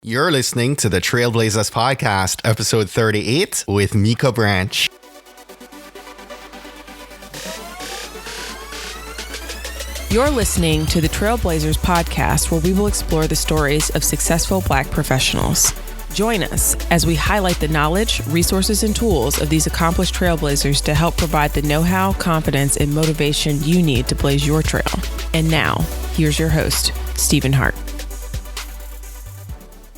You're listening to the Trailblazers Podcast, episode 38 with Miko Branch. You're listening to the Trailblazers Podcast, where we will explore the stories of successful Black professionals. Join us as we highlight the knowledge, resources, and tools of these accomplished trailblazers to help provide the know-how, confidence, and motivation you need to blaze your trail. And now, here's your host, Stephen Hart.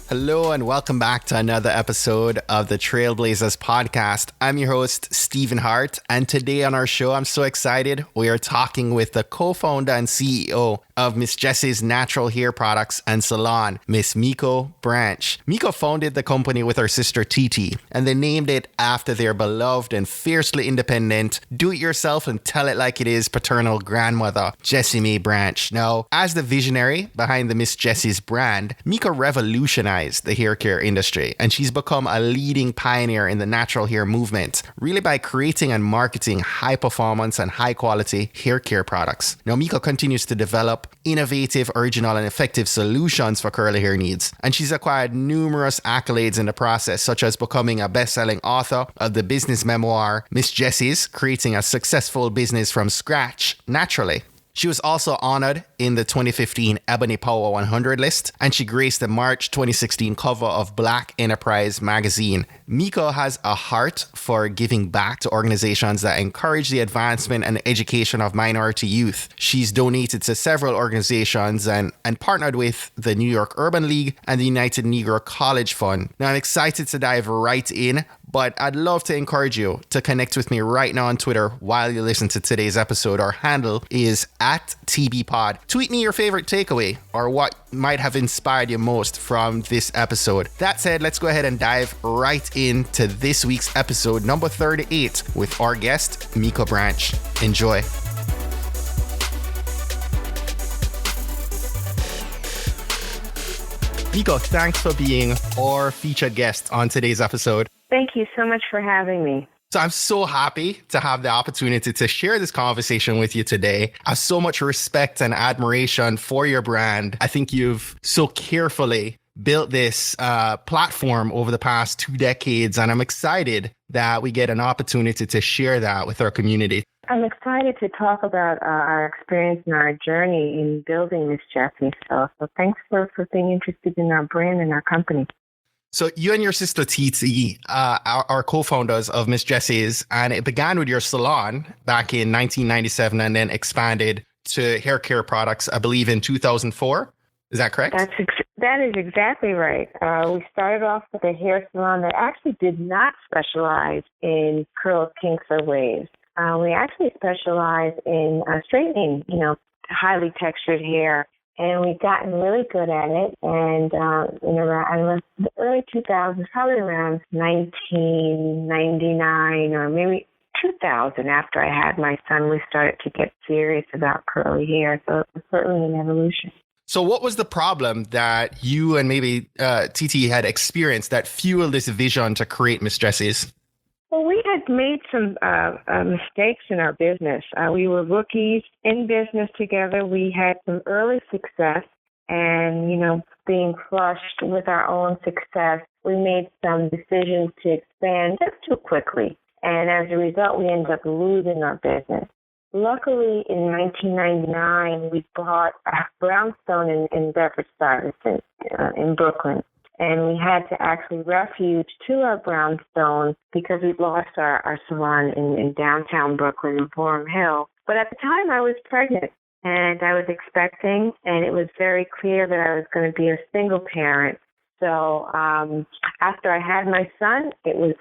Hello and welcome back to another episode of the Trailblazers Podcast. I'm your host, Stephen Hart, and today on our show, I'm so excited. We are talking with the co-founder and CEO of Miss Jessie's natural hair products and salon, Miss Miko Branch. Miko founded the company with her sister Tito, and they named it after their beloved and fiercely independent, do-it-yourself and tell-it-like-it-is paternal grandmother, Jessie May Branch. Now, as the visionary behind the Miss Jessie's brand, Miko revolutionized the hair care industry, and she's become a leading pioneer in the natural hair movement, really by creating and marketing high-performance and high-quality hair care products. Now, Miko continues to develop innovative, original, and effective solutions for curly hair needs. And she's acquired numerous accolades in the process, such as becoming a best-selling author of the business memoir, Miss Jessie, creating a successful business from scratch naturally. She was also honored in the 2015 Ebony Power 100 list, and she graced the March 2016 cover of Black Enterprise magazine. Miko has a heart for giving back to organizations that encourage the advancement and education of minority youth. She's donated to several organizations and partnered with the New York Urban League and the United Negro College Fund. Now, I'm excited to dive right in, but I'd love to encourage you to connect with me right now on Twitter while you listen to today's episode. Our handle is @TBPod. Tweet me your favorite takeaway or what might have inspired you most from this episode. That said, let's go ahead and dive right into this week's episode, number 38, with our guest, Miko Branch. Enjoy. Miko, thanks for being our featured guest on today's episode. Thank you so much for having me. So I'm so happy to have the opportunity to share this conversation with you today. I have so much respect and admiration for your brand. I think you've so carefully built this platform over the past 2 decades, and I'm excited that we get an opportunity to share that with our community. I'm excited to talk about our experience and our journey in building Miss Jessie. So thanks for being interested in our brand and our company. So you and your sister Titi are co-founders of Miss Jessie's, and it began with your salon back in 1997 and then expanded to hair care products, I believe, in 2004. Is that correct? That is exactly right. We started off with a hair salon that actually did not specialize in curls, kinks, or waves. We actually specialize in straightening, highly textured hair. And we've gotten really good at it. And around the early 2000s, probably around 1999 or maybe 2000, after I had my son, we started to get serious about curly hair. So it was certainly an evolution. So what was the problem that you and maybe Titi had experienced that fueled this vision to create Miss Jessie's? Well, we had made some mistakes in our business. We were rookies in business together. We had some early success, and, being flushed with our own success, we made some decisions to expand just too quickly. And as a result, we ended up losing our business. Luckily, in 1999, we bought a brownstone in Bedford-Stuyvesant in Brooklyn. And we had to actually refuge to our brownstone because we'd lost our salon in downtown Brooklyn in Forum Hill. But at the time, I was pregnant and I was expecting, and it was very clear that I was going to be a single parent. So after I had my son, it was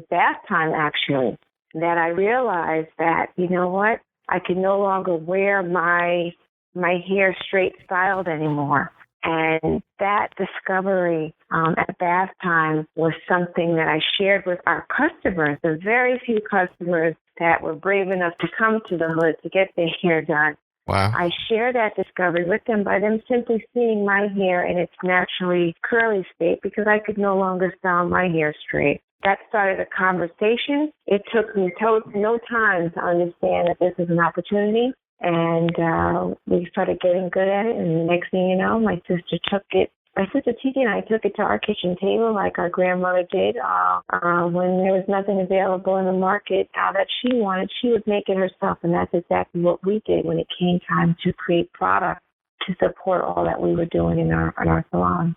bath time, actually, that I realized that, I could no longer wear my hair straight styled anymore. And that discovery at bath time was something that I shared with our customers, the very few customers that were brave enough to come to the hood to get their hair done. Wow. I shared that discovery with them by them simply seeing my hair in its naturally curly state because I could no longer style my hair straight. That started a conversation. It took me no time to understand that this is an opportunity. And we started getting good at it. And the next thing you know, my sister took it my sister Titi and I took it to our kitchen table like our grandmother did. When there was nothing available in the market that she wanted, she would make it herself, and that's exactly what we did when it came time to create products to support all that we were doing in our salon.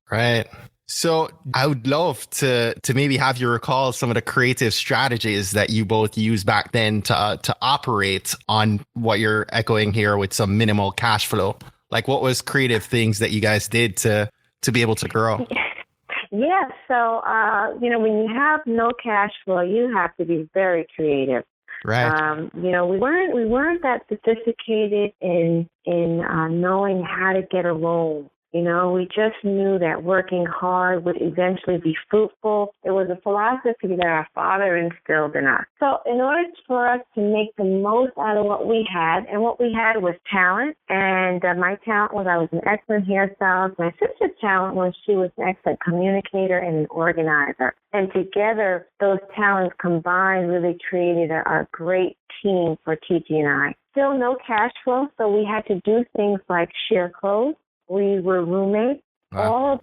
Right. So I would love to maybe have you recall some of the creative strategies that you both used back then to operate on what you're echoing here with some minimal cash flow. Like, what was creative things that you guys did to be able to grow? Yeah, so, when you have no cash flow, you have to be very creative. Right. We weren't that sophisticated in knowing how to get a loan. We just knew that working hard would eventually be fruitful. It was a philosophy that our father instilled in us. So in order for us to make the most out of what we had, and what we had was talent, and my talent was I was an excellent hairstylist. My sister's talent was she was an excellent communicator and an organizer. And together, those talents combined really created a great team for Titi and I. Still no cash flow, so we had to do things like share clothes. We were roommates. Wow.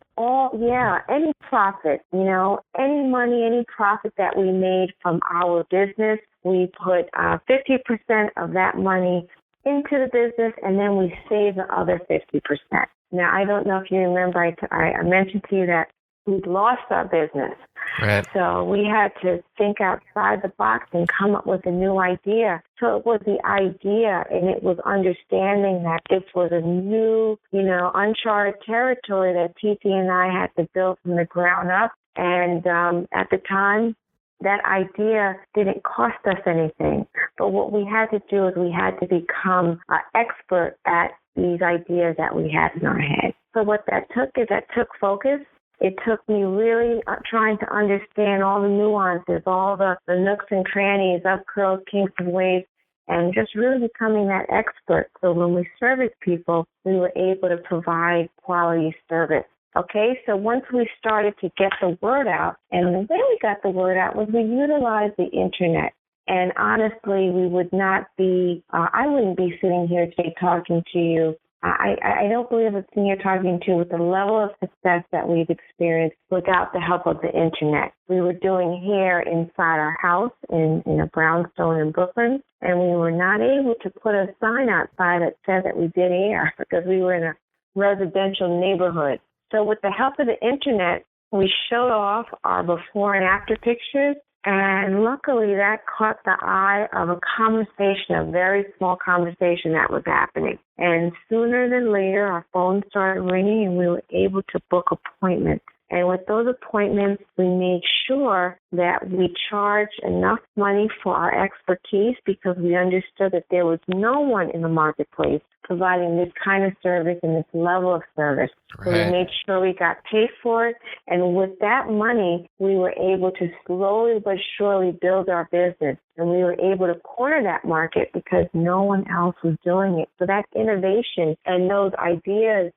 Any profit, any money, any profit that we made from our business, we put 50% of that money into the business, and then we saved the other 50%. Now, I don't know if you remember, I mentioned to you that we'd lost our business. Right. So we had to think outside the box and come up with a new idea. So it was the idea, and it was understanding that this was a new, uncharted territory that Titi and I had to build from the ground up. And at the time, that idea didn't cost us anything. But what we had to do is we had to become an expert at these ideas that we had in our head. So what that took focus. It took me really trying to understand all the nuances, all the nooks and crannies, up curls, kinks, and waves, and just really becoming that expert. So when we serviced people, we were able to provide quality service. Okay, so once we started to get the word out, and the way we got the word out was we utilized the internet. And honestly, we would not be, I wouldn't be sitting here today talking to you. I don't believe it's sitting here talking to you with the level of success that we've experienced without the help of the internet. We were doing hair inside our house in a brownstone in Brooklyn, and we were not able to put a sign outside that said that we did hair because we were in a residential neighborhood. So with the help of the internet, we showed off our before and after pictures. And luckily, that caught the eye of a conversation, a very small conversation that was happening. And sooner than later, our phone started ringing, and we were able to book appointments. And with those appointments, we made sure that we charged enough money for our expertise because we understood that there was no one in the marketplace providing this kind of service and this level of service. Right. So we made sure we got paid for it. And with that money, we were able to slowly but surely build our business. And we were able to corner that market because no one else was doing it. So that innovation and those ideas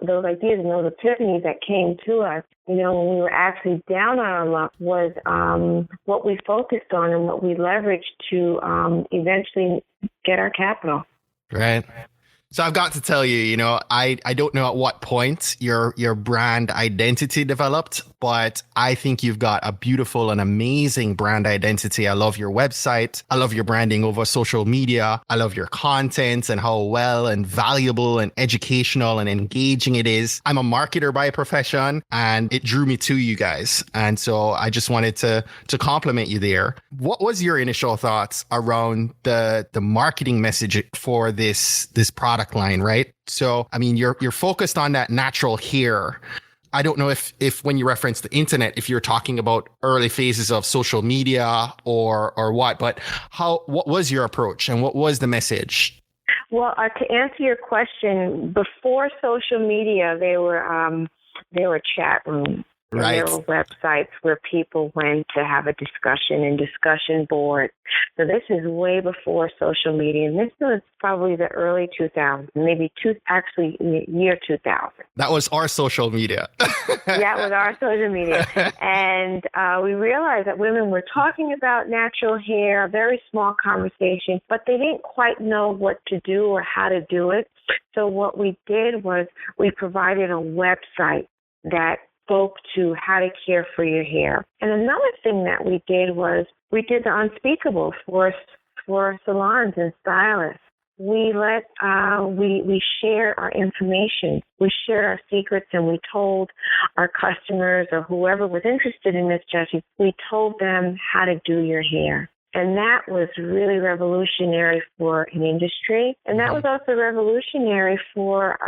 those ideas and those epiphanies that came to us, when we were actually down on our luck was what we focused on and what we leveraged to eventually get our capital. Right. So I've got to tell you, I don't know at what point your brand identity developed, but I think you've got a beautiful and amazing brand identity. I love your website. I love your branding over social media. I love your content and how well and valuable and educational and engaging it is. I'm a marketer by profession, and it drew me to you guys. And so I just wanted to compliment you there. What was your initial thoughts around the marketing message for this product line, right? So, I mean, you're focused on that natural hair. I don't know if when you reference the internet, if you're talking about early phases of social media or what, but what was your approach and what was the message? Well, to answer your question, before social media, there were chat rooms. Right. There were websites where people went to have a discussion and discussion boards. So this is way before social media. And this was probably the early 2000s, maybe year 2000. That was our social media. That was our social media. And we realized that women were talking about natural hair, a very small conversation, but they didn't quite know what to do or how to do it. So what we did was we provided a website that spoke to how to care for your hair. And another thing that we did was we did the unspeakable for salons and stylists. We shared our information. We shared our secrets, and we told our customers or whoever was interested in Miss Jessie, we told them how to do your hair. And that was really revolutionary for an industry. And that was also revolutionary for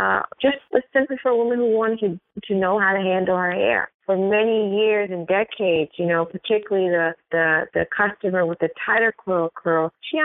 just simply for women who wanted to know how to handle her hair. For many years and decades, particularly the customer with the tighter coil curl, she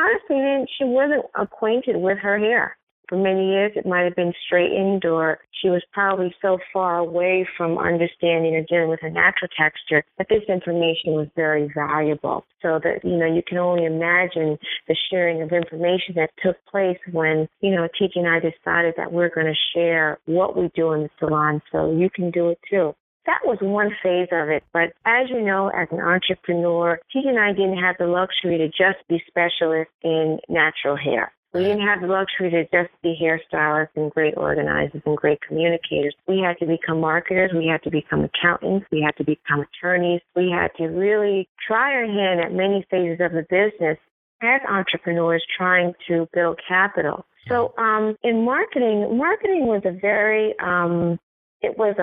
wasn't acquainted with her hair. For many years, it might have been straightened, or she was probably so far away from understanding or dealing with her natural texture that this information was very valuable. So that, you can only imagine the sharing of information that took place when, Titi and I decided that we're going to share what we do in the salon so you can do it too. That was one phase of it. But as you know, as an entrepreneur, Titi and I didn't have the luxury to just be specialists in natural hair. We didn't have the luxury to just be hairstylists and great organizers and great communicators. We had to become marketers. We had to become accountants. We had to become attorneys. We had to really try our hand at many phases of the business as entrepreneurs trying to build capital. So in marketing was it was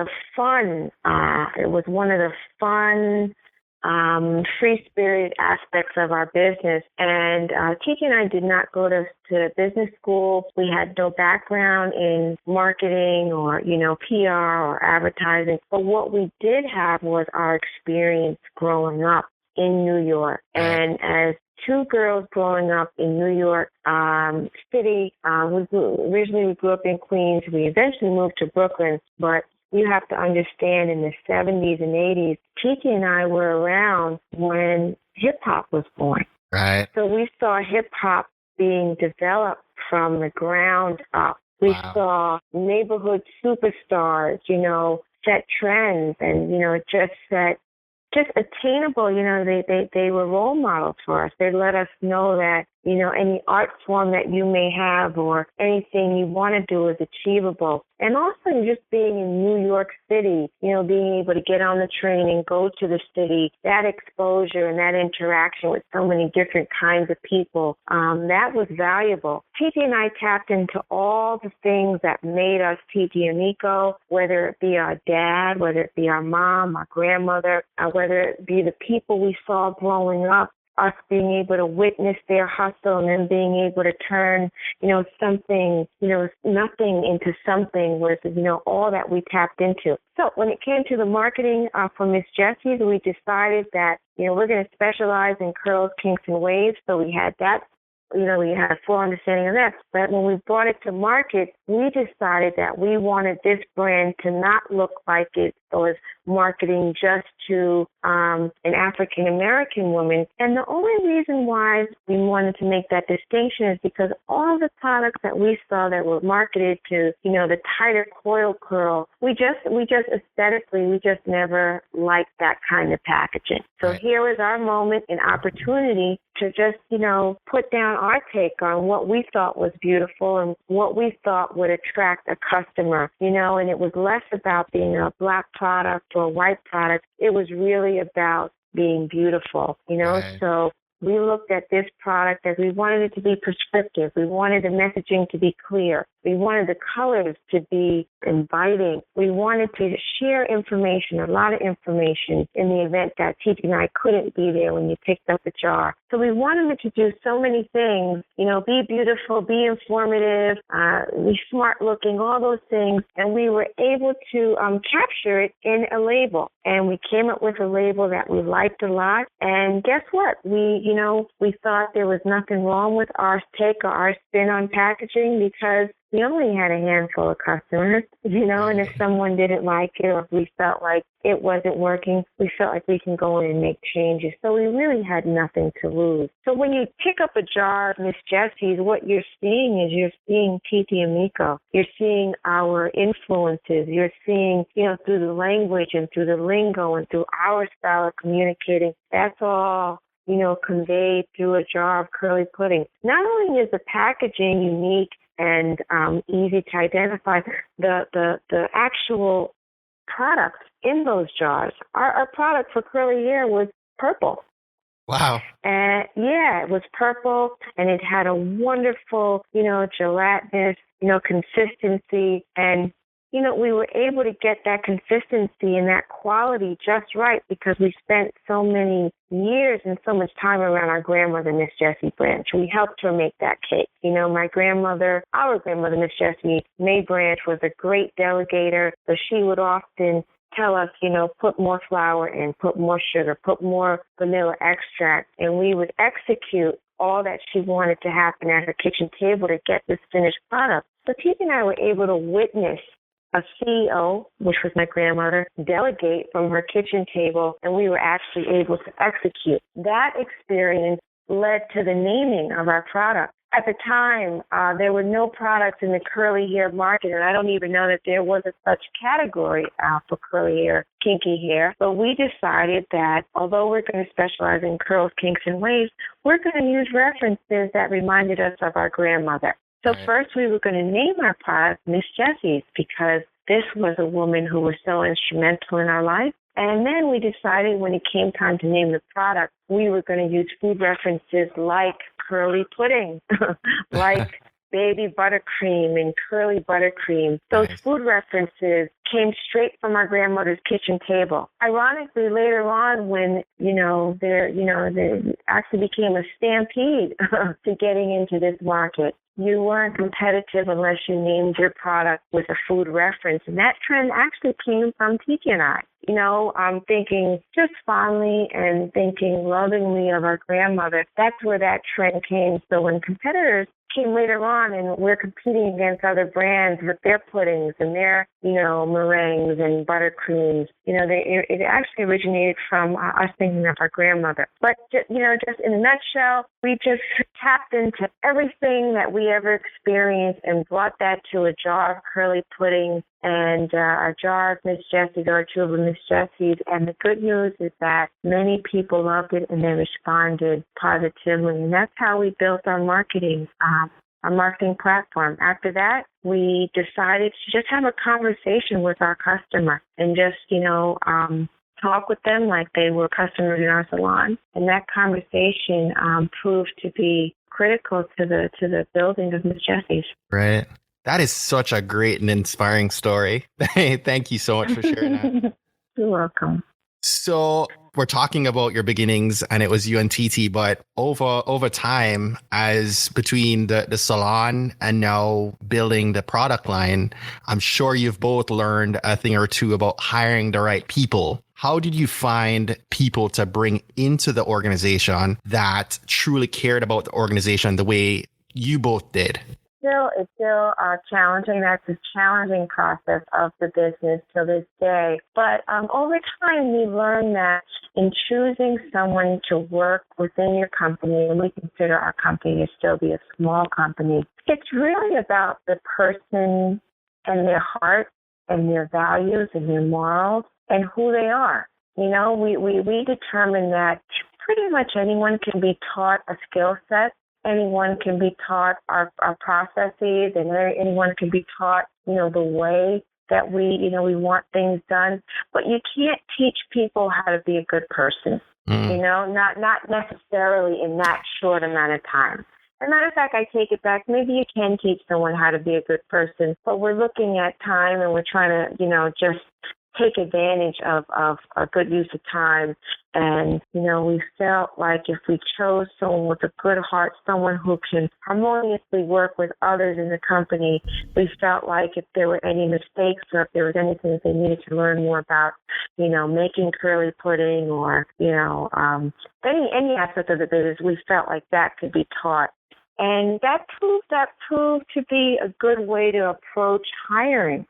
one of the fun, free-spirited aspects of our business. And Titi and I did not go to business school. We had no background in marketing or, PR or advertising. But what we did have was our experience growing up in New York. And as two girls growing up in New York City, originally we grew up in Queens. We eventually moved to Brooklyn, but you have to understand, in the 70s and 80s, Titi and I were around when hip-hop was born. Right. So we saw hip-hop being developed from the ground up. We saw neighborhood superstars, set trends and, just attainable. They were role models for us. They let us know that, any art form that you may have or anything you want to do is achievable. And also just being in New York City, being able to get on the train and go to the city, that exposure and that interaction with so many different kinds of people, that was valuable. Titi and I tapped into all the things that made us Titi and Miko, whether it be our dad, whether it be our mom, our grandmother, whether it be the people we saw growing up, us being able to witness their hustle and then being able to turn, something, nothing into something was, all that we tapped into. So when it came to the marketing for Miss Jessie, we decided that, we're going to specialize in curls, kinks, and waves. So we had that. We had a full understanding of that. But when we brought it to market, we decided that we wanted this brand to not look like it was marketing just to an African-American woman. And the only reason why we wanted to make that distinction is because all the products that we saw that were marketed to, the tighter coil curl, we just aesthetically, we just never liked that kind of packaging. So here was our moment and opportunity to just, put down our take on what we thought was beautiful and what we thought would attract a customer, and it was less about being a black product or a white product. It was really about being beautiful, So we looked at this product as we wanted it to be prescriptive. We wanted the messaging to be clear. We wanted the colors to be inviting. We wanted to share information, a lot of information, in the event that Titi and I couldn't be there when you picked up the jar. So we wanted it to do so many things, be beautiful, be informative, be smart looking, all those things. And we were able to capture it in a label. And we came up with a label that we liked a lot. And guess what? We thought there was nothing wrong with our take or our spin on packaging because we only had a handful of customers, and if someone didn't like it or if we felt like it wasn't working, we felt like we can go in and make changes. So we really had nothing to lose. So when you pick up a jar of Miss Jessie's, what you're seeing is you're seeing Titi and Miko. You're seeing our influences. You're seeing, through the language and through the lingo and through our style of communicating. That's all conveyed through a jar of curly pudding. Not only is the packaging unique and easy to identify. The actual products in those jars, our product for curly hair was purple. Wow. And yeah, it was purple, and it had a wonderful, gelatinous, consistency. And, we were able to get that consistency and that quality just right because we spent so many years and so much time around our grandmother, Miss Jessie Branch. We helped her make that cake. My grandmother, our grandmother, Miss Jessie May Branch, was a great delegator, so she would often tell us, put more flour in, put more sugar, put more vanilla extract, and we would execute all that she wanted to happen at her kitchen table to get this finished product. So Tito and I were able to witness a CEO, which was my grandmother, delegate from her kitchen table, and we were actually able to execute. That experience led to the naming of our product. At the time, there were no products in the curly hair market, and I don't even know that there was a such category for curly hair, kinky hair. But we decided that although we're going to specialize in curls, kinks, and waves, we're going to use references that reminded us of our grandmother. So first we were going to name our product Miss Jessie's because this was a woman who was so instrumental in our life. And then we decided when it came time to name the product, we were going to use food references like curly pudding, like baby buttercream and curly buttercream. Those food references came straight from our grandmother's kitchen table. Ironically, later on when, there actually became a stampede to getting into this market. You weren't competitive unless you named your product with a food reference. And that trend actually came from Titi and I. I'm thinking just fondly and thinking lovingly of our grandmother. That's where that trend came. So when competitors came later on and we're competing against other brands with their puddings and their, meringues and buttercreams, it actually originated from us thinking of our grandmother. But, just in a nutshell, we just tapped into everything that we ever experienced and brought that to a jar of curly pudding and a jar of Miss Jessie's or two of the Miss Jessies. And the good news is that many people loved it and they responded positively. And that's how we built our marketing platform. After that, we decided to just have a conversation with our customer and just, talk with them like they were customers in our salon. And that conversation proved to be critical to the building of Miss Jessie's. Right. That is such a great and inspiring story. Thank you so much for sharing that. You're welcome. So we're talking about your beginnings and it was you and Titi, but over time, as between the salon and now building the product line, I'm sure you've both learned a thing or two about hiring the right people. How did you find people to bring into the organization that truly cared about the organization the way you both did? It's still challenging. That's a challenging process of the business to this day. But over time, we learned that in choosing someone to work within your company, and we consider our company to still be a small company, it's really about the person and their heart and their values and their morals and who they are. We determine that pretty much anyone can be taught a skill set. Anyone can be taught our processes, and anyone can be taught, the way that we want things done. But you can't teach people how to be a good person, not necessarily in that short amount of time. As a matter of fact, I take it back. Maybe you can teach someone how to be a good person, but we're looking at time and we're trying to, just take advantage of a good use of time. And, we felt like if we chose someone with a good heart, someone who can harmoniously work with others in the company, we felt like if there were any mistakes or if there was anything that they needed to learn more about, making curly pudding or, any aspect of the business, we felt like that could be taught. And that proved to be a good way to approach hiring.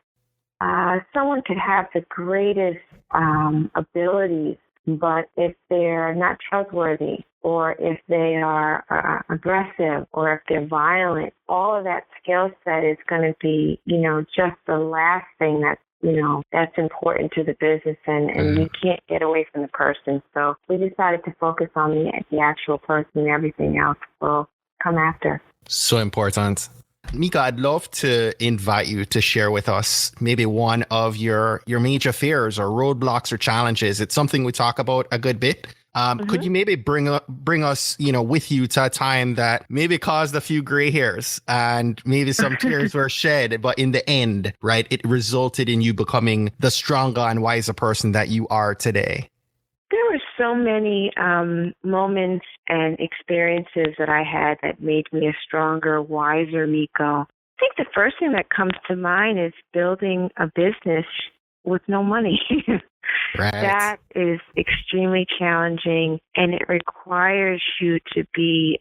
Someone could have the greatest abilities, but if they're not trustworthy or if they are aggressive or if they're violent, all of that skill set is going to be, just the last thing that's important to the business, and you can't get away from the person. So we decided to focus on the actual person, and everything else will come after. So important. Mika, I'd love to invite you to share with us maybe one of your major fears or roadblocks or challenges. It's something we talk about a good bit. Could you maybe bring us, with you to a time that maybe caused a few gray hairs and maybe some tears were shed, but in the end, right, it resulted in you becoming the stronger and wiser person that you are today? There were so many moments and experiences that I had that made me a stronger, wiser Miko. I think the first thing that comes to mind is building a business with no money. Right. That is extremely challenging, and it requires you to be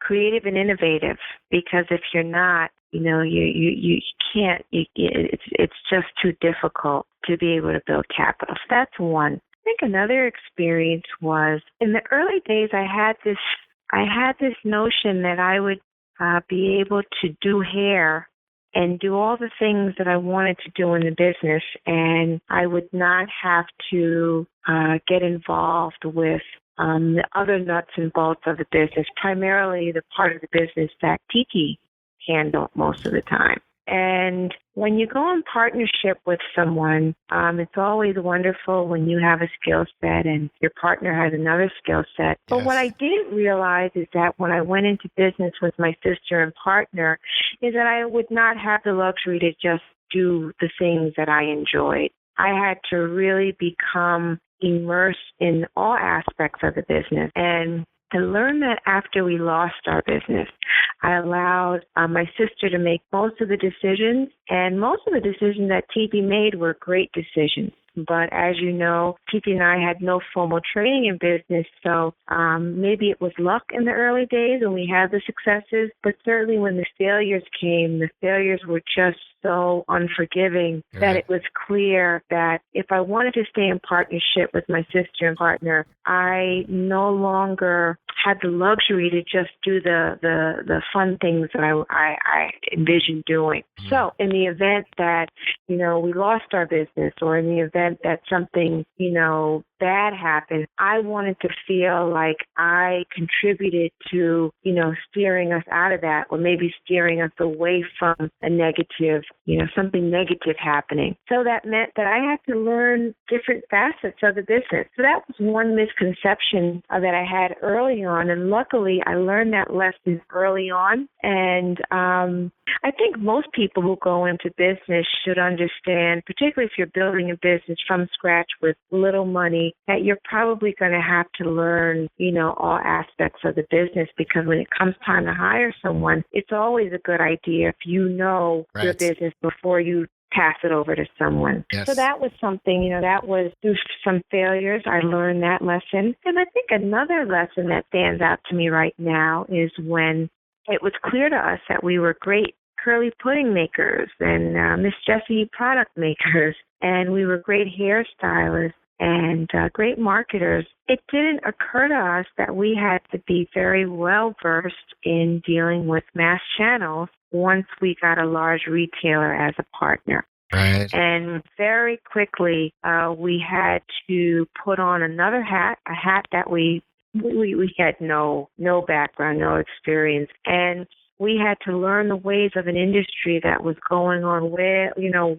creative and innovative, because if you're not, you can't. It's just too difficult to be able to build capital. So that's one. I think another experience was in the early days. I had this notion that I would be able to do hair and do all the things that I wanted to do in the business, and I would not have to get involved with the other nuts and bolts of the business, primarily the part of the business that Titi handled most of the time. And when you go in partnership with someone, it's always wonderful when you have a skill set and your partner has another skill set. But Yes. what I didn't realize is that when I went into business with my sister and partner, is that I would not have the luxury to just do the things that I enjoyed. I had to really become immersed in all aspects of the business. And I learned that after we lost our business, I allowed my sister to make most of the decisions, and most of the decisions that TP made were great decisions. But as you know, TP and I had no formal training in business, so maybe it was luck in the early days when we had the successes, but certainly when the failures came, the failures were just so unforgiving that it was clear that if I wanted to stay in partnership with my sister and partner, I no longer had the luxury to just do the fun things that I envisioned doing. So in the event that, we lost our business, or in the event that something, bad happened, I wanted to feel like I contributed to, steering us out of that, or maybe steering us away from a negative, something negative happening. So that meant that I had to learn different facets of the business. So that was one misconception that I had early on. And luckily, I learned that lesson early on. And I think most people who go into business should understand, particularly if you're building a business from scratch with little money, that you're probably going to have to learn, all aspects of the business, because when it comes time to hire someone, it's always a good idea if you know your business before you pass it over to someone. Yes. So that was something, that was through some failures. I learned that lesson. And I think another lesson that stands out to me right now is when it was clear to us that we were great curly pudding makers and Miss Jessie product makers, and we were great hairstylists and great marketers. It didn't occur to us that we had to be very well versed in dealing with mass channels once we got a large retailer as a partner. Right. And very quickly, we had to put on another hat, a hat that we had no background, no experience. And we had to learn the ways of an industry that was going on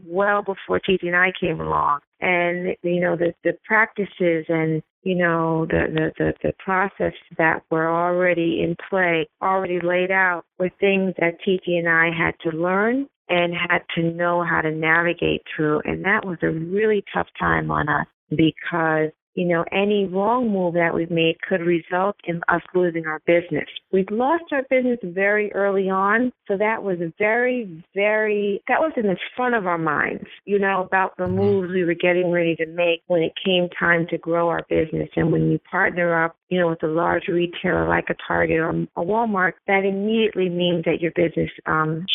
well before TT and I came along. And, the practices and, the process that were already in play, already laid out, were things that TT and I had to learn and had to know how to navigate through. And that was a really tough time on us, because any wrong move that we made could result in us losing our business. We'd lost our business very early on, so that was that was in the front of our minds, about the moves we were getting ready to make when it came time to grow our business. And when you partner up, with a large retailer like a Target or a Walmart, that immediately means that your business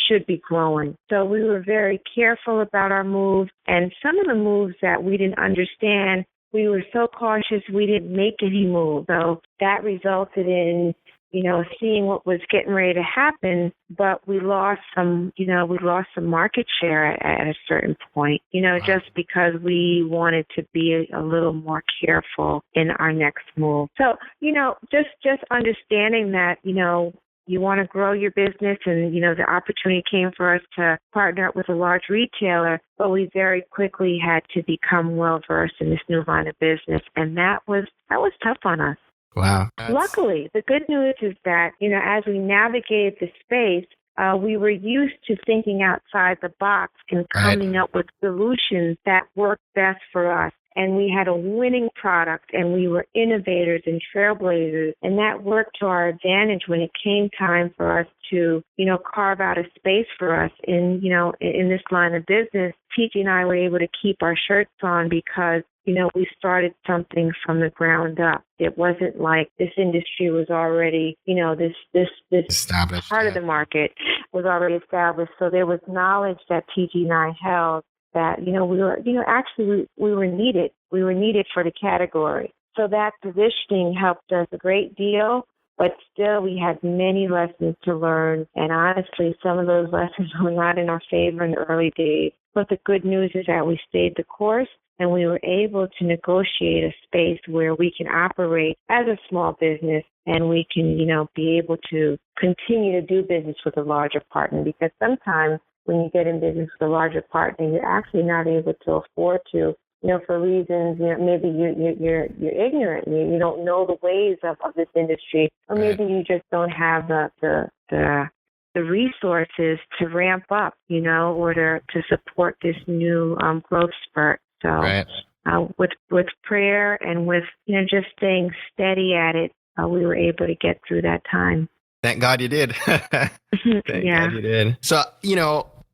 should be growing. So we were very careful about our moves, and some of the moves that we didn't understand, we were so cautious we didn't make any moves. So that resulted in, seeing what was getting ready to happen, but we lost some market share at a certain point, just because we wanted to be a little more careful in our next move. So, just understanding that, you want to grow your business, and, the opportunity came for us to partner up with a large retailer, but we very quickly had to become well-versed in this new line of business, and that was tough on us. Wow. Luckily, the good news is that, as we navigated the space, we were used to thinking outside the box and coming up with solutions that worked best for us. And we had a winning product, and we were innovators and trailblazers, and that worked to our advantage when it came time for us to, carve out a space for us in this line of business. TG and I were able to keep our shirts on because, we started something from the ground up. It wasn't like this industry was already, this established part of the market was already established. So there was knowledge that TG and I held that, we were needed. We were needed for the category. So that positioning helped us a great deal, but still we had many lessons to learn. And honestly, some of those lessons were not in our favor in the early days. But the good news is that we stayed the course, and we were able to negotiate a space where we can operate as a small business, and we can, be able to continue to do business with a larger partner, because sometimes when you get in business with a larger partner, you're actually not able to afford to, for reasons, maybe you're ignorant, you don't know the ways of this industry, or maybe you just don't have the resources to ramp up, or to support this new growth spurt. So with prayer and with, just staying steady at it, we were able to get through that time. Thank God you did. Thank God you did. So,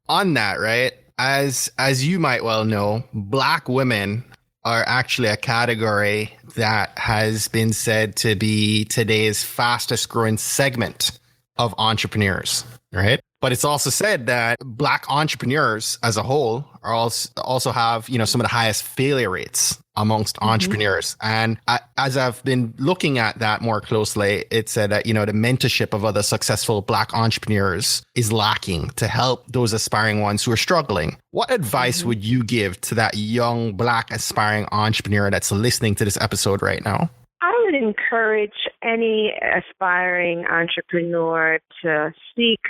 on that, right, as you might well know, Black women are actually a category that has been said to be today's fastest growing segment of entrepreneurs, right? But it's also said that Black entrepreneurs as a whole are also have, some of the highest failure rates amongst entrepreneurs. And as I've been looking at that more closely, it said that, the mentorship of other successful Black entrepreneurs is lacking to help those aspiring ones who are struggling. What advice would you give to that young Black aspiring entrepreneur that's listening to this episode right now? I would encourage any aspiring entrepreneur to seek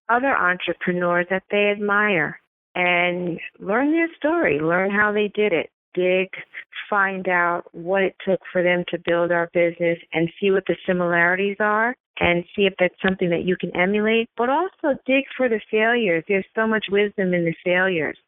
other entrepreneurs that they admire and learn their story, learn how they did it, dig, find out what it took for them to build our business, and see what the similarities are, and see if that's something that you can emulate, but also dig for the failures. There's so much wisdom in the failures.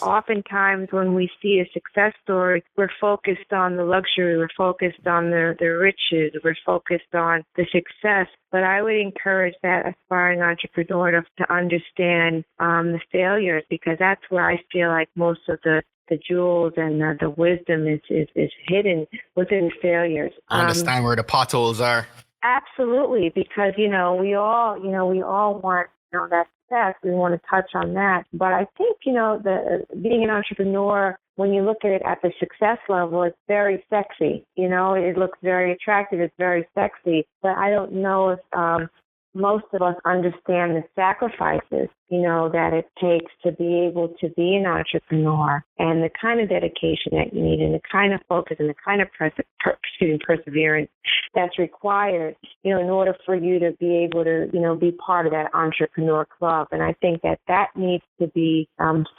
Oftentimes when we see a success story, we're focused on the luxury, we're focused on the riches, we're focused on the success. But I would encourage that aspiring entrepreneur to understand the failures, because that's where I feel like most of the jewels and the wisdom is hidden within failures. Understand where the potholes are. Absolutely, because we all want that success. We want to touch on that, but I think being an entrepreneur, when you look at it at the success level, it's very sexy. It looks very attractive. It's very sexy, but I don't know if most of us understand the sacrifices, that it takes to be able to be an entrepreneur, and the kind of dedication that you need, and the kind of focus, and the kind of perseverance that's required, in order for you to be able to, be part of that entrepreneur club. And I think that needs to be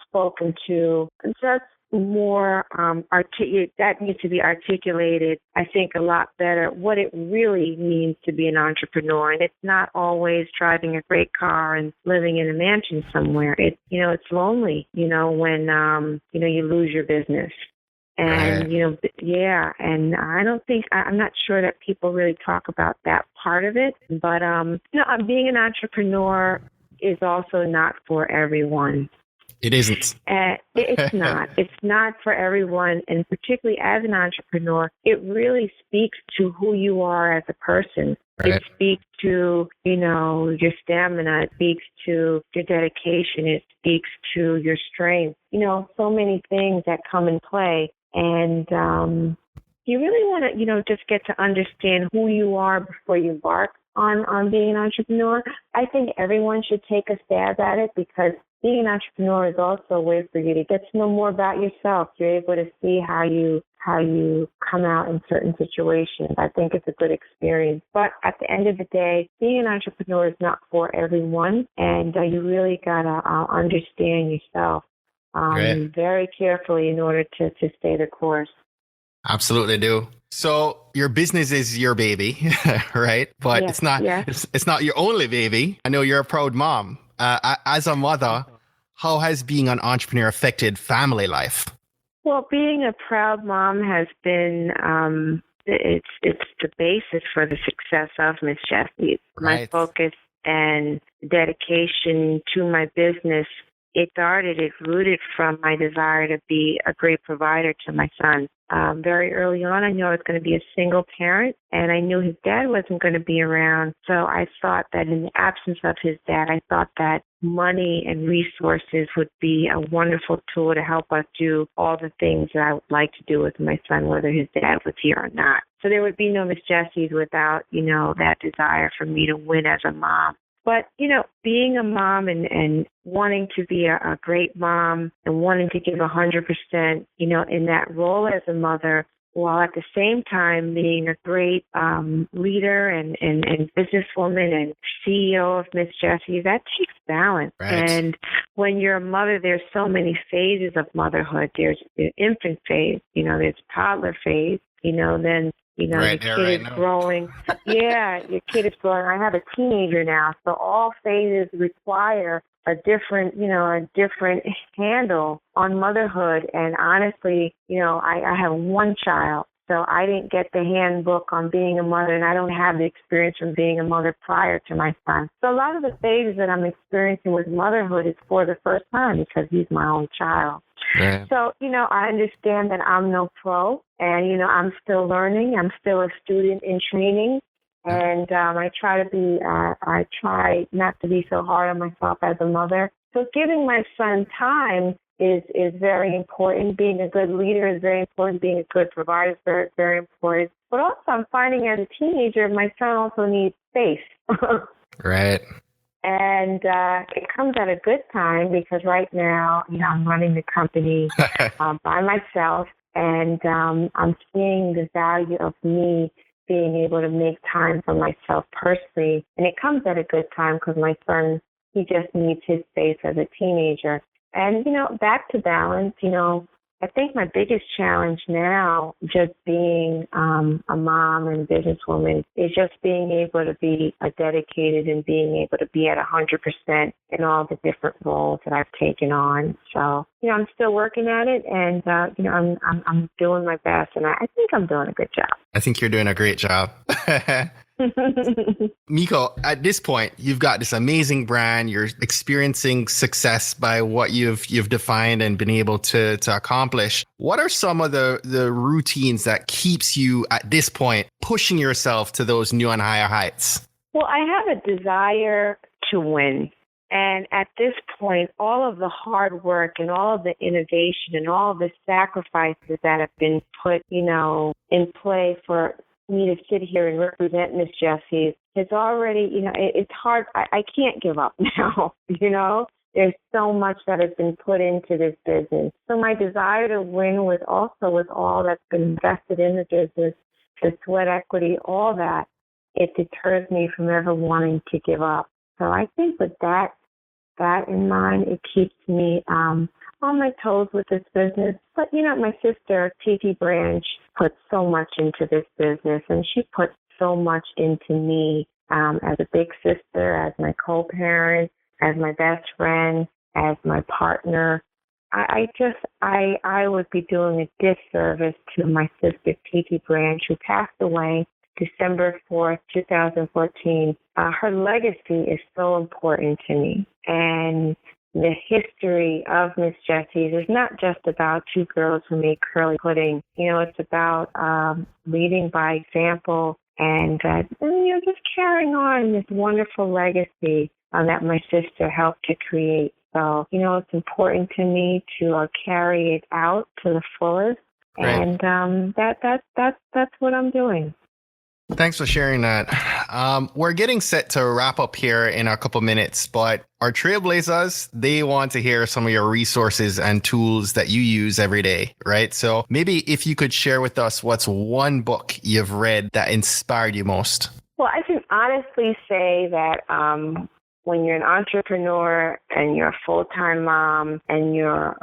spoken to just more that needs to be articulated, I think, a lot better, what it really means to be an entrepreneur. And it's not always driving a great car and living in a mansion somewhere. It's lonely, when you lose your business. And, and I'm not sure that people really talk about that part of it. But, being an entrepreneur is also not for everyone. It isn't. It's not. It's not for everyone. And particularly as an entrepreneur, it really speaks to who you are as a person. Right. It speaks to, your stamina. It speaks to your dedication. It speaks to your strength. So many things that come in play. And you really want to, just get to understand who you are before you embark on being an entrepreneur. I think everyone should take a stab at it, because being an entrepreneur is also a way for you to get to know more about yourself. You're able to see how you come out in certain situations. I think it's a good experience. But at the end of the day, being an entrepreneur is not for everyone, and you really gotta understand yourself Right. very carefully in order to stay the course. Absolutely do. So your business is your baby, right? But Yes, it's not yes. it's not your only baby. I know you're a proud mom. As a mother, how has being an entrepreneur affected family life? Well, being a proud mom has been it's the basis for the success of Miss Jessie. My Right. focus and dedication to my business, it rooted from my desire to be a great provider to my son. Very early on, I knew I was going to be a single parent, and I knew his dad wasn't going to be around. So I thought that in the absence of his dad, I thought that money and resources would be a wonderful tool to help us do all the things that I would like to do with my son, whether his dad was here or not. So there would be no Miss Jessies without, that desire for me to win as a mom. But, being a mom and wanting to be a great mom and wanting to give 100%, in that role as a mother, while at the same time being a great leader and businesswoman and CEO of Miss Jessie, that takes balance. Right. And when you're a mother, there's so many phases of motherhood. There's the infant phase, there's toddler phase, then Right your there, kid right is now. growing. Yeah, your kid is growing. I have a teenager now, so all phases require a different handle on motherhood. And honestly, I have one child, so I didn't get the handbook on being a mother, and I don't have the experience from being a mother prior to my son. So a lot of the phases that I'm experiencing with motherhood is for the first time because he's my only child. Right. So, I understand that I'm no pro, and, I'm still learning. I'm still a student in training. And I try not to be so hard on myself as a mother. So giving my son time is very important. Being a good leader is very important. Being a good provider is very, very important. But also I'm finding as a teenager, my son also needs space. Right. And it comes at a good time because right now, I'm running the company by myself, and I'm seeing the value of me being able to make time for myself personally. And it comes at a good time because my son, he just needs his space as a teenager. And, back to balance, I think my biggest challenge now, just being a mom and businesswoman, is just being able to be dedicated and being able to be at 100% in all the different roles that I've taken on. So, I'm still working at it, and I'm doing my best, and I think I'm doing a good job. I think you're doing a great job. Miko, at this point, you've got this amazing brand. You're experiencing success by what you've defined and been able to accomplish. What are some of the routines that keeps you at this point pushing yourself to those new and higher heights? Well, I have a desire to win. And at this point, all of the hard work and all of the innovation and all of the sacrifices that have been put, in play for me to sit here and represent Miss Jessie is already, it's hard. I can't give up now, There's so much that has been put into this business. So my desire to win with all that's been invested in the business, the sweat equity, all that, it deters me from ever wanting to give up. So I think with that in mind, it keeps me on my toes with this business. But, my sister, Titi Branch, put so much into this business, and she put so much into me as a big sister, as my co-parent, as my best friend, as my partner. I would be doing a disservice to my sister, Titi Branch, who passed away December 4th, 2014. Her legacy is so important to me. And the history of Miss Jessie is not just about two girls who make curly pudding. It's about leading by example and just carrying on this wonderful legacy that my sister helped to create. So, it's important to me to carry it out to the fullest. Right. And that's what I'm doing. Thanks for sharing that. We're getting set to wrap up here in a couple minutes, but our trailblazers, they want to hear some of your resources and tools that you use every day, right? So maybe if you could share with us what's one book you've read that inspired you most. Well, I can honestly say that when you're an entrepreneur and you're a full-time mom and you're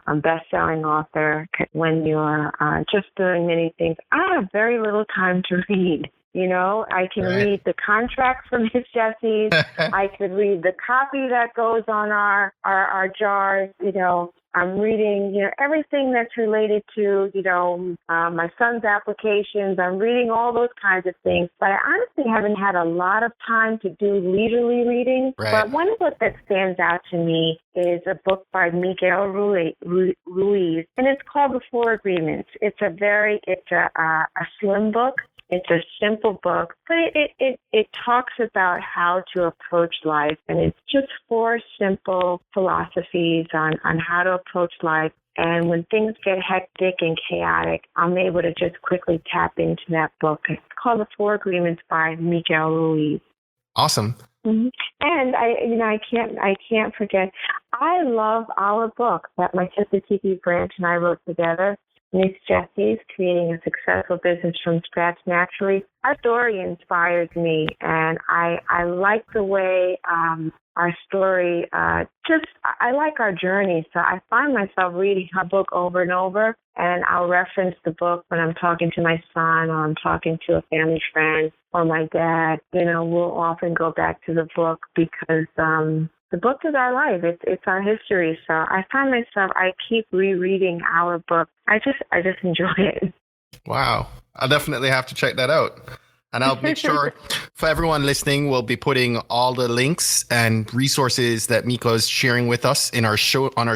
a best-selling author, when you're just doing many things, I have very little time to read. You know, I can read the contract from Miss Jessie. I could read the copy that goes on our jars. You know, I'm reading, everything that's related to, my son's applications. I'm reading all those kinds of things. But I honestly haven't had a lot of time to do leisurely reading. Right. But one book that stands out to me is a book by Miko Ruiz, and it's called The Four Agreements. It's a slim book. It's a simple book, but it talks about how to approach life, and it's just four simple philosophies on how to approach life. And when things get hectic and chaotic, I'm able to just quickly tap into that book. It's called The Four Agreements by Miko Ruiz. Awesome. Mm-hmm. And I can't forget. I love our book that my sister TV Branch and I wrote together. Miss Jessie, Creating a Successful Business from Scratch Naturally. Our story inspires me, and I like the way our story, I like our journey. So I find myself reading her book over and over, and I'll reference the book when I'm talking to my son or I'm talking to a family friend or my dad. We'll often go back to the book because the book is our life. It's our history. So I find myself, I keep rereading our book. I just enjoy it. Wow. I'll definitely have to check that out. And I'll make sure for everyone listening, we'll be putting all the links and resources that Miko is sharing with us on our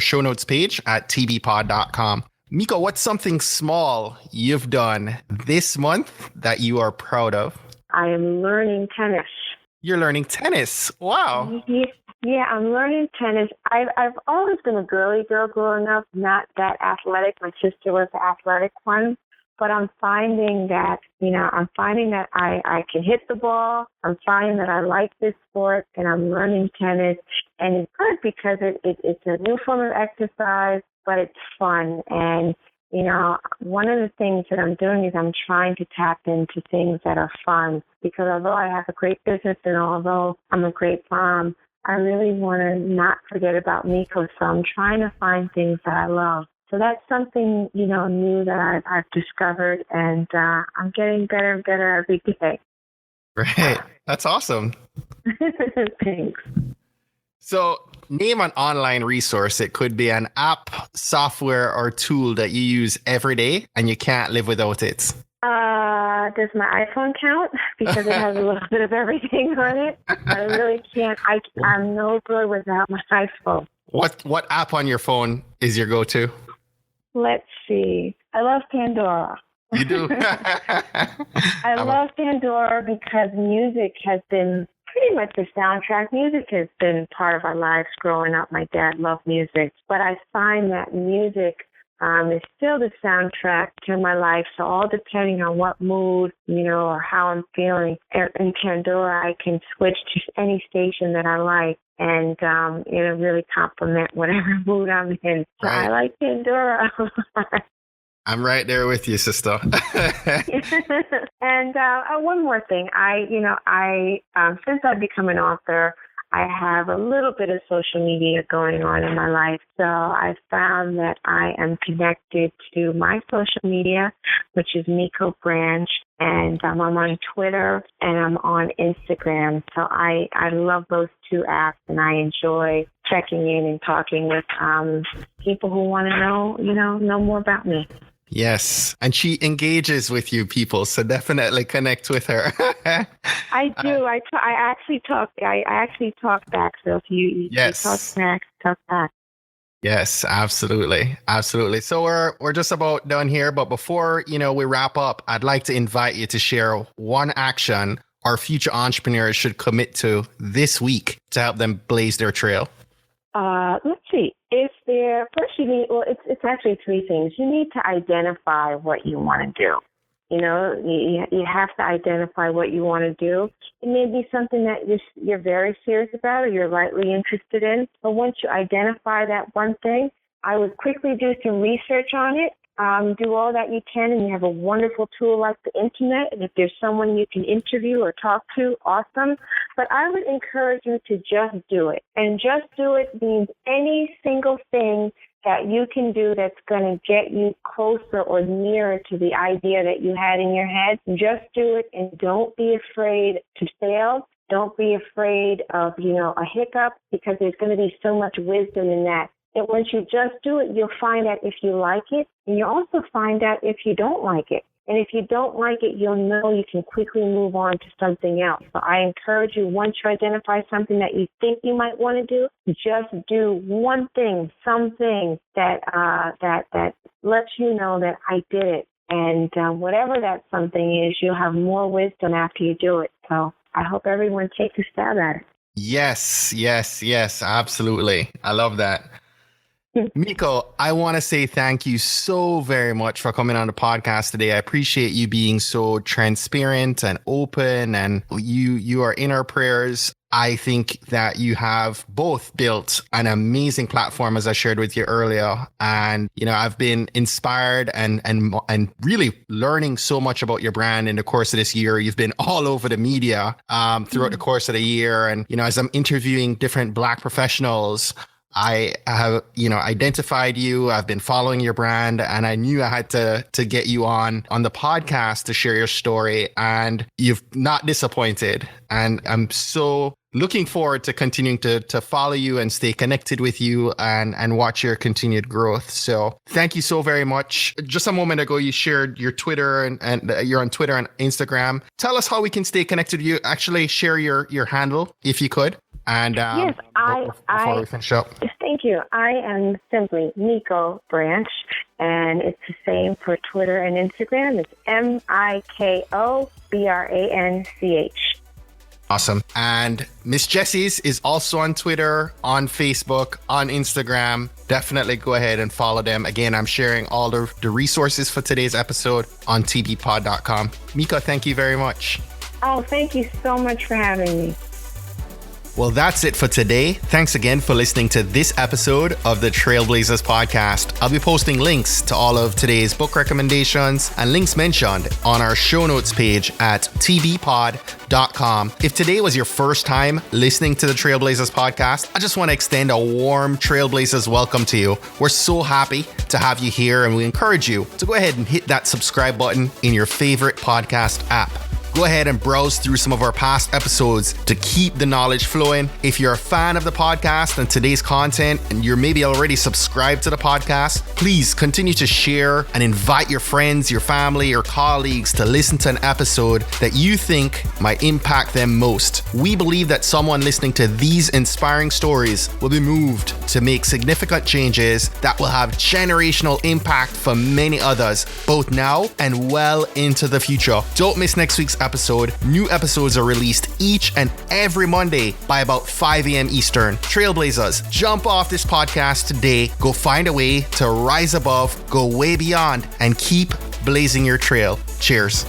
show notes page at tbpod.com. Miko, what's something small you've done this month that you are proud of? I am learning tennis. You're learning tennis. Wow. Yeah, I'm learning tennis. I've always been a girly girl growing up, not that athletic. My sister was the athletic one. But I'm finding that, I can hit the ball. I'm finding that I like this sport, and I'm learning tennis. And it's good because it's a new form of exercise, but it's fun. And, one of the things that I'm doing is I'm trying to tap into things that are fun. Because although I have a great business and although I'm a great mom, I really want to not forget about Miko. So I'm trying to find things that I love. So that's something, new that I've discovered, and I'm getting better and better every day. Right. That's awesome. Thanks. So name an online resource. It could be an app, software, or tool that you use every day and you can't live without it. Does my iPhone count? Because it has a little bit of everything on it. I really can't. I'm no good without my iPhone. What app on your phone is your go-to? Let's see. I love Pandora. You do? I love Pandora because music has been pretty much the soundtrack. Music has been part of our lives growing up. My dad loved music. But I find that music is still the soundtrack to my life. So all depending on what mood, or how I'm feeling. In Pandora, I can switch to any station that I like. And it'll really complement whatever mood I'm in. So right. I like Pandora. I'm right there with you, sister. And one more thing. Since I've become an author, I have a little bit of social media going on in my life. So I found that I am connected to my social media, which is Miko Branch. And I'm on Twitter and I'm on Instagram. So I love those two apps, and I enjoy checking in and talking with people who want to know more about me. Yes, and she engages with you people, so definitely connect with her. I do. I actually talk back. So if you talk back. Yes, absolutely. Absolutely. So we're just about done here. But before, we wrap up, I'd like to invite you to share one action our future entrepreneurs should commit to this week to help them blaze their trail. Let's see. First you need, it's actually three things. You need to identify what you want to do. You know, you have to identify what you want to do. It may be something that you're very serious about or you're lightly interested in. But once you identify that one thing, I would quickly do some research on it. Do all that you can, and you have a wonderful tool like the internet. And if there's someone you can interview or talk to, awesome. But I would encourage you to just do it. And just do it means any single thing that you can do that's going to get you closer or nearer to the idea that you had in your head. Just do it, and don't be afraid to fail. Don't be afraid of, a hiccup, because there's going to be so much wisdom in that. And once you just do it, you'll find out if you like it, and you'll also find out if you don't like it. And if you don't like it, you'll know you can quickly move on to something else. So I encourage you, once you identify something that you think you might want to do, just do one thing, something that lets you know that I did it. And whatever that something is, you'll have more wisdom after you do it. So I hope everyone takes a stab at it. Yes, absolutely. I love that. Miko, I want to say thank you so very much for coming on the podcast today. I appreciate you being so transparent and open, and you are in our prayers. I think that you have both built an amazing platform, as I shared with you earlier. And, I've been inspired and really learning so much about your brand in the course of this year. You've been all over the media throughout the course of the year. And, as I'm interviewing different Black professionals, I have, identified you. I've been following your brand, and I knew I had to get you on the podcast to share your story, and you've not disappointed. And I'm so looking forward to continuing to follow you and stay connected with you and watch your continued growth. So thank you so very much. Just a moment ago, you shared your Twitter and you're on Twitter and Instagram. Tell us how we can stay connected with you. Actually, share your handle if you could. And yes, before we finish up. Thank you. I am simply Miko Branch, and it's the same for Twitter and Instagram. It's MIKO BRANCH. Awesome. And Miss Jessies is also on Twitter, on Facebook, on Instagram. Definitely go ahead and follow them. Again, I'm sharing all the resources for today's episode on tbpod.com. Miko, thank you very much. Oh, thank you so much for having me. Well, that's it for today. Thanks again for listening to this episode of the Trailblazers podcast. I'll be posting links to all of today's book recommendations and links mentioned on our show notes page at tbpod.com. If today was your first time listening to the Trailblazers podcast, I just want to extend a warm Trailblazers welcome to you. We're so happy to have you here, and we encourage you to go ahead and hit that subscribe button in your favorite podcast app. Go ahead and browse through some of our past episodes to keep the knowledge flowing. If you're a fan of the podcast and today's content, and you're maybe already subscribed to the podcast, please continue to share and invite your friends, your family, or colleagues to listen to an episode that you think might impact them most. We believe that someone listening to these inspiring stories will be moved to make significant changes that will have generational impact for many others, both now and well into the future. Don't miss next week's episode. New episodes are released each and every Monday by about 5 a.m. Eastern. Trailblazers, jump off this podcast today. Go find a way to rise above, go way beyond, and keep blazing your trail. Cheers.